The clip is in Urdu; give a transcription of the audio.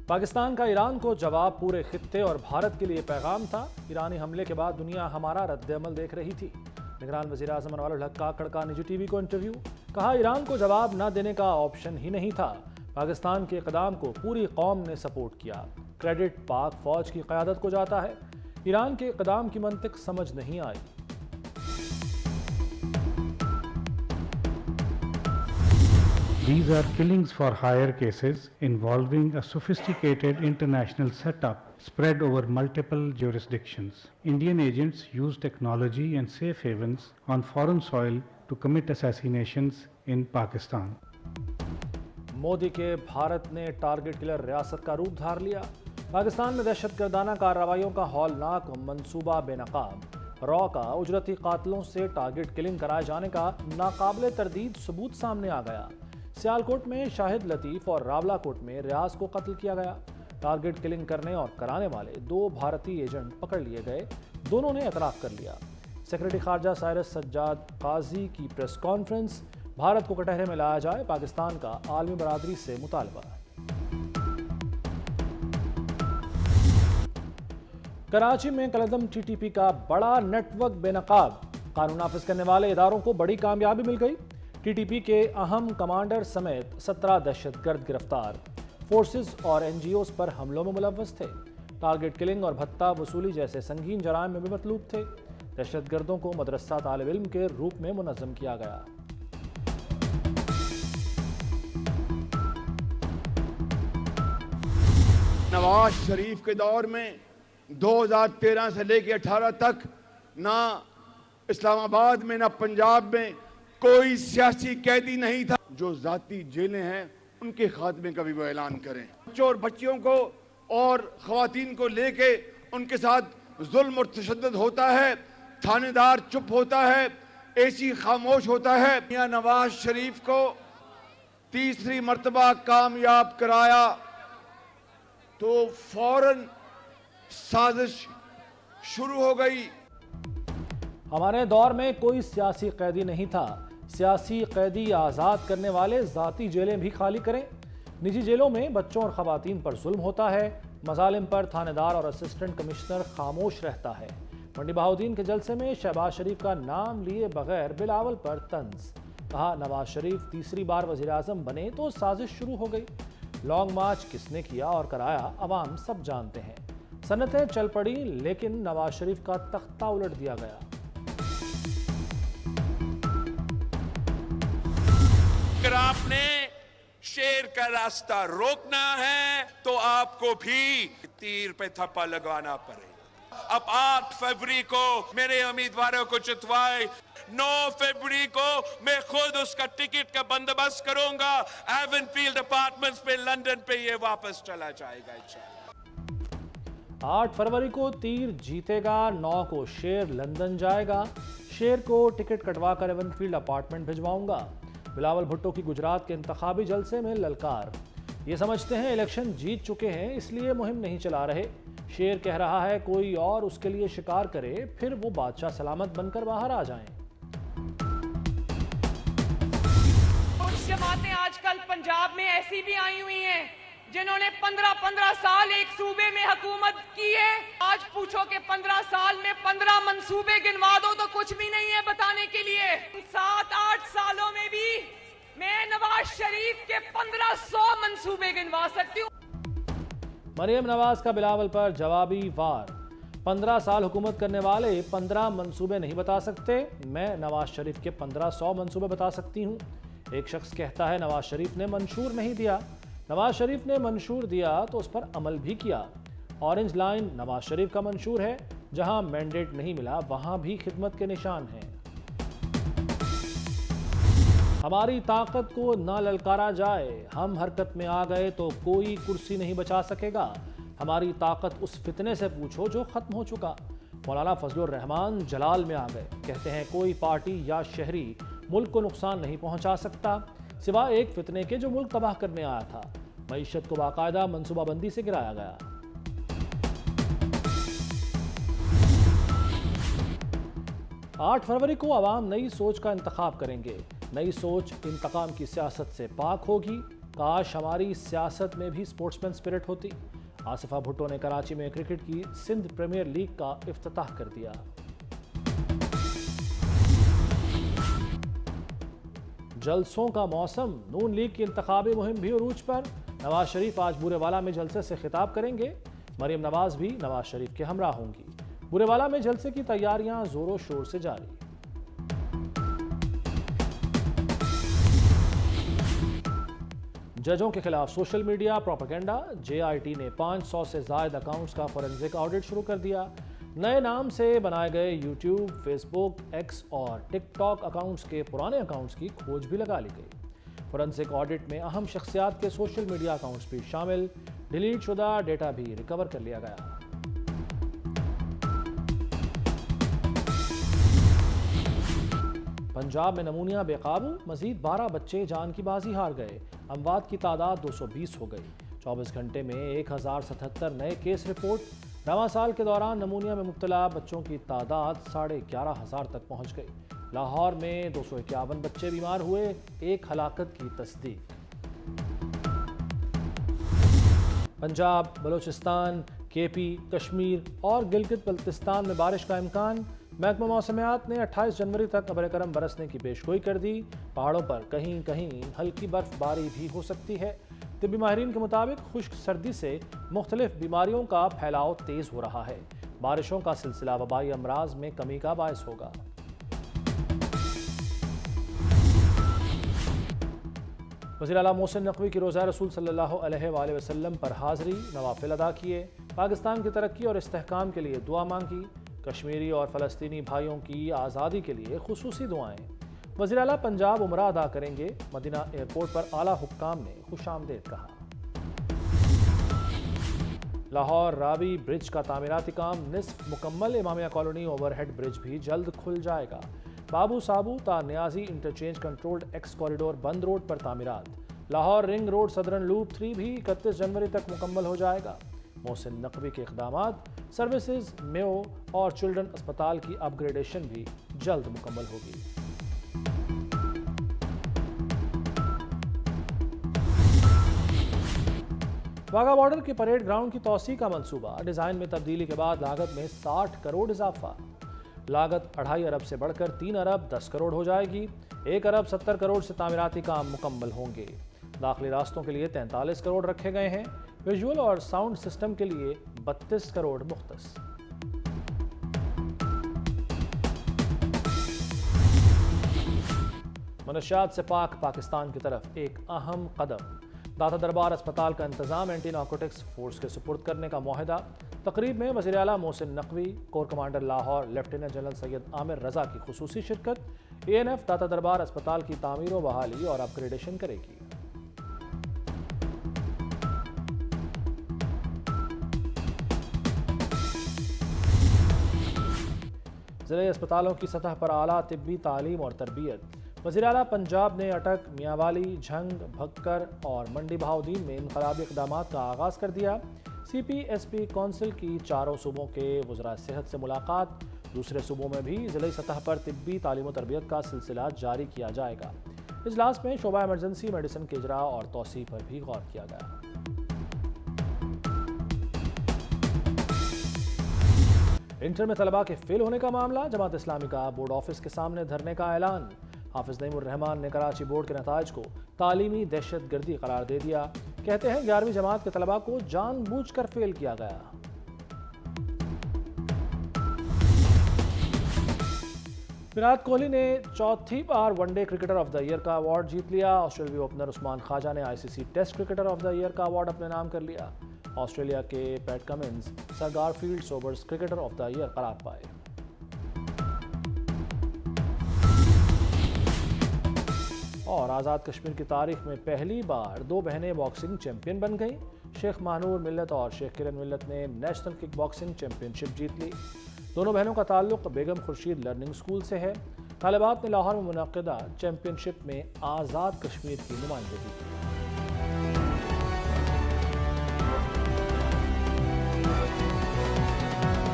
پاکستان کا ایران کو جواب پورے خطے اور بھارت کے لیے پیغام تھا۔ ایرانی حملے کے بعد دنیا ہمارا رد عمل دیکھ رہی تھی۔ نگران وزیر اعظم انوار الحق کاکڑ کا نجی ٹی وی کو انٹرویو، کہا ایران کو جواب نہ دینے کا آپشن ہی نہیں تھا۔ پاکستان کے اقدام کو پوری قوم نے سپورٹ کیا۔ کریڈٹ پاک فوج کی قیادت کو جاتا ہے۔ ایران کے اقدام کی منطق سمجھ نہیں آئی۔ These are killings for hire cases involving a sophisticated international setup spread over multiple jurisdictions. Indian agents use technology and safe havens on foreign soil to commit assassinations in Pakistan. Modi کے بھارت نے ٹارگٹ کلر ریاست کا روپ دھار لیا۔ پاکستان میں دہشت گردانہ کارروائیوں کا ہولناک منصوبہ بے نقاب۔ را کا اجرتی قاتلوں سے ٹارگٹ کلنگ کرائے جانے کا ناقابل تردید ثبوت سامنے آ گیا۔ سیالکوٹ میں شاہد لطیف اور راولاکوٹ میں ریاض کو قتل کیا گیا۔ ٹارگٹ کلنگ کرنے اور کرانے والے 2 بھارتی ایجنٹ پکڑ لیے گئے، دونوں نے اعتراف کر لیا۔ سیکرٹری خارجہ سائرس سجاد قاضی کی پریس کانفرنس، بھارت کو کٹہرے میں لایا جائے، پاکستان کا عالمی برادری سے مطالبہ۔ کراچی میں کالعدم ٹی ٹی پی کا بڑا نیٹ ورک بے نقاب، قانون نافذ کرنے والے اداروں کو بڑی کامیابی مل گئی۔ ٹی ٹی پی کے اہم کمانڈر سمیت 17 دہشت گرد گرفتار، فورسز اور این جی اوز پر حملوں میں ملوث تھے۔ ٹارگٹ کلنگ اور بھتہ وصولی جیسے سنگین جرائم میں بھی مطلوب تھے۔ دہشت گردوں کو مدرسہ طالب علم کے روپ میں منظم کیا گیا۔ نواز شریف کے دور میں 2013 سے لے کے 18 تک نہ اسلام آباد میں نہ پنجاب میں کوئی سیاسی قیدی نہیں تھا۔ جو ذاتی جیلیں ہیں ان کے خاتمے کا بھی وہ اعلان کریں۔ بچوں اور بچیوں کو اور خواتین کو لے کے ان کے ساتھ ظلم اور تشدد ہوتا ہے، تھانے دار چپ ہوتا ہے، اے سی خاموش ہوتا ہے۔ میاں نواز شریف کو تیسری مرتبہ کامیاب کرایا تو فوراً سازش شروع ہو گئی۔ ہمارے دور میں کوئی سیاسی قیدی نہیں تھا۔ سیاسی قیدی آزاد کرنے والے ذاتی جیلیں بھی خالی کریں۔ نجی جیلوں میں بچوں اور خواتین پر ظلم ہوتا ہے۔ مظالم پر تھانے دار اور اسسٹنٹ کمشنر خاموش رہتا ہے۔ منڈی بہاؤدین کے جلسے میں شہباز شریف کا نام لیے بغیر بلاول پر طنز، کہا نواز شریف تیسری بار وزیر اعظم بنے تو سازش شروع ہو گئی۔ لانگ مارچ کس نے کیا اور کرایا عوام سب جانتے ہیں۔ صنعتیں چل پڑی لیکن نواز شریف کا تختہ الٹ دیا گیا۔ اگر آپ نے شیر کا راستہ روکنا ہے تو آپ کو بھی تیر پہ تھپا لگانا پڑے گا۔ اب 8 فروری کو میرے امیدواروں کو جتوائے، 9 فروری کو میں خود اس کا ٹکٹ کا بندوبست کروں گا۔ ایون فیلڈ اپارٹمنٹس پہ لندن پہ یہ واپس چلا جائے گا انشاءاللہ۔ 8 فروری کو تیر جیتے گا، 9 کو شیر لندن جائے گا۔ شیر کو ٹکٹ کٹوا کر ایون فیلڈ اپارٹمنٹ بھجواؤں گا۔ بلاول بھٹو کی گجرات کے انتخابی جلسے میں للکار، یہ سمجھتے ہیں الیکشن جیت چکے ہیں اس لیے مہم نہیں چلا رہے۔ شیر کہہ رہا ہے کوئی اور اس کے لیے شکار کرے، پھر وہ بادشاہ سلامت بن کر باہر آ جائیں۔ کچھ جماعتیں آج کل پنجاب میں ایسی بھی آئی ہوئی ہیں جنہوں نے 15 سال ایک صوبے میں حکومت کی ہے۔ آج پوچھو کہ 15 سال میں 15 منصوبے گنوا دو تو کچھ بھی نہیں ہے بتانے کے لیے۔ 7-8 سالوں میں بھی میں نواز شریف کے 1500 منصوبے گنوا سکتی ہوں۔ مریم نواز کا بلاول پر جوابی وار، 15 سال حکومت کرنے والے 15 منصوبے نہیں بتا سکتے، میں نواز شریف کے 1500 منصوبے بتا سکتی ہوں۔ ایک شخص کہتا ہے نواز شریف نے منشور نہیں دیا۔ نواز شریف نے منشور دیا تو اس پر عمل بھی کیا۔ اورنج لائن نواز شریف کا منشور ہے، جہاں مینڈیٹ نہیں ملا وہاں بھی خدمت کے نشان ہیں۔ ہماری طاقت کو نہ للکارا جائے، ہم حرکت میں آ گئے تو کوئی کرسی نہیں بچا سکے گا۔ ہماری طاقت اس فتنے سے پوچھو جو ختم ہو چکا۔ مولانا فضل الرحمان جلال میں آ گئے، کہتے ہیں کوئی پارٹی یا شہری ملک کو نقصان نہیں پہنچا سکتا سوا ایک فتنے کے جو ملک تباہ کرنے آیا تھا۔ معیشت کو باقاعدہ منصوبہ بندی سے گرایا گیا۔ 8 فروری کو عوام نئی سوچ کا انتخاب کریں گے۔ نئی سوچ انتقام کی سیاست سے پاک ہوگی۔ کاش ہماری سیاست میں بھی سپورٹس مین اسپرٹ ہوتی۔ آصفہ بھٹو نے کراچی میں کرکٹ کی سندھ پریمیئر لیگ کا افتتاح کر دیا۔ جلسوں کا موسم، نون لیگ کی انتخابی مہم بھی عروج پر۔ نواز شریف آج بورے والا میں جلسے سے خطاب کریں گے۔ مریم نواز بھی نواز شریف کے ہمراہ ہوں گی۔ بورے والا میں جلسے کی تیاریاں زور و شور سے جاری۔ ججوں کے خلاف سوشل میڈیا پروپیگنڈا، JIT نے 500 سے زائد اکاؤنٹس کا فورنزک آڈٹ شروع کر دیا۔ نئے نام سے بنائے گئے یوٹیوب، فیس بک، ایکس اور ٹک ٹاک اکاؤنٹس کے پرانے اکاؤنٹس کی کھوج بھی لگا لی گئی۔ فورنزک آڈٹ میں اہم شخصیات کے سوشل میڈیا اکاؤنٹس بھی شامل، ڈیلیٹ شدہ ڈیٹا بھی ریکور کر لیا گیا۔ پنجاب میں نمونیا بے قابو، مزید 12 بچے جان کی بازی ہار گئے۔ اموات کی تعداد 220 ہو گئی۔ 24 گھنٹے میں 1077 نئے کیس رپورٹ۔ رواں سال کے دوران نمونیا میں مبتلا بچوں کی تعداد 11,500 تک پہنچ گئی۔ لاہور میں 251 بچے بیمار ہوئے، ایک ہلاکت کی تصدیق۔ پنجاب، بلوچستان، KP، کشمیر اور گلگت بلتستان میں بارش کا امکان۔ محکمہ موسمیات نے 28 جنوری تک ابر کرم برسنے کی پیشگوئی کر دی۔ پہاڑوں پر کہیں کہیں ہلکی برف باری بھی ہو سکتی ہے۔ طبی ماہرین کے مطابق خشک سردی سے مختلف بیماریوں کا پھیلاؤ تیز ہو رہا ہے۔ بارشوں کا سلسلہ وبائی امراض میں کمی کا باعث ہوگا۔ وزیر اعلیٰ محسن نقوی کی روزہ رسول صلی اللہ علیہ وآلہ وسلم پر حاضری، نوافل ادا کیے، پاکستان کی ترقی اور استحکام کے لیے دعا مانگی، کشمیری اور فلسطینی بھائیوں کی آزادی کے لیے خصوصی دعائیں۔ وزیر اعلیٰ پنجاب عمرہ ادا کریں گے، مدینہ ایئرپورٹ پر اعلیٰ حکام نے خوش آمدید کہا۔ لاہور راوی برج کا تعمیراتی کام نصف مکمل، امامیہ کالونی اوور ہیڈ برج بھی جلد کھل جائے گا۔ بابو سابو تا نیازی انٹرچینج کنٹرولڈ ایکس کوریڈور بند روڈ پر تعمیرات۔ لاہور رنگ روڈ صدرن لوپ 3 بھی 31 جنوری تک مکمل ہو جائے گا۔ محسن نقوی کے اقدامات، سروسز، میو اور چلڈرن اسپتال کی اپ گریڈیشن بھی جلد مکمل ہوگی۔ واگا بارڈر کے پریڈ گراؤنڈ کی توسیع کا منصوبہ، ڈیزائن میں تبدیلی کے بعد لاگت میں 60 کروڑ اضافہ۔ لاگت 2.5 ارب سے بڑھ کر 3 ارب 10 کروڑ ہو جائے گی۔ 1 ارب 70 کروڑ سے تعمیراتی کام مکمل ہوں گے۔ داخلی راستوں کے لیے 43 کروڑ رکھے گئے ہیں۔ ویژول اور ساؤنڈ سسٹم کے لیے 32 کروڑ مختص۔ منشیات سے پاک پاکستان کی طرف ایک اہم قدم۔ داتا دربار اسپتال کا انتظام اینٹی نارکوٹکس فورس کے سپرد کرنے کا معاہدہ۔ تقریب میں وزیر اعلیٰ Mohsin Naqvi, corps commander Lahore lieutenant general Syed Aamir Raza کی خصوصی شرکت۔ ANF داتا دربار اسپتال کی تعمیر و بحالی اور اپ گریڈیشن کرے گی۔ ضلعی اسپتالوں کی سطح پر اعلیٰ طبی تعلیم اور تربیت۔ وزیر اعلیٰ پنجاب نے اٹک، میاں والی، جھنگ، بھکر اور منڈی بہاؤدین میں انقلابی اقدامات کا آغاز کر دیا۔ CPSP کونسل کی 4 صوبوں کے وزراء صحت سے ملاقات۔ دوسرے صوبوں میں بھی ضلعی سطح پر طبی تعلیم و تربیت کا سلسلہ جاری کیا جائے گا۔ اجلاس میں شعبہ ایمرجنسی میڈیسن کے اجراء اور توسیع پر بھی غور کیا گیا۔ انٹر میں طلباء کے فیل ہونے کا معاملہ، جماعت اسلامی کا بورڈ آفس کے سامنے دھرنے کا اعلان۔ حافظ نعیم الرحمان نے کراچی بورڈ کے نتائج کو تعلیمی دہشت گردی قرار دے دیا۔ کہتے ہیں 11ویں جماعت کے طلباء کو جان بوجھ کر فیل کیا گیا۔ وراٹ کوہلی نے 4تھی بار one day cricketer of the year کا ایوارڈ جیت لیا۔ آسٹریلوی اوپنر عثمان خواجہ نے ICC test cricketer of the year کا ایوارڈ اپنے نام کر لیا۔ آسٹریلیا کے Pat Cummins sir Garfield Sobers cricketer of the year قرار پائے۔ اور آزاد کشمیر کی تاریخ میں پہلی بار 2 بہنیں باکسنگ چیمپئن بن گئیں۔ شیخ مہنور ملت اور شیخ کرن ملت نے نیشنل کک باکسنگ چیمپئن شپ جیت لی۔ دونوں بہنوں کا تعلق بیگم خورشید لرننگ اسکول سے ہے۔ طالبات نے لاہور میں منعقدہ چیمپئن شپ میں آزاد کشمیر کی نمائندگی کی۔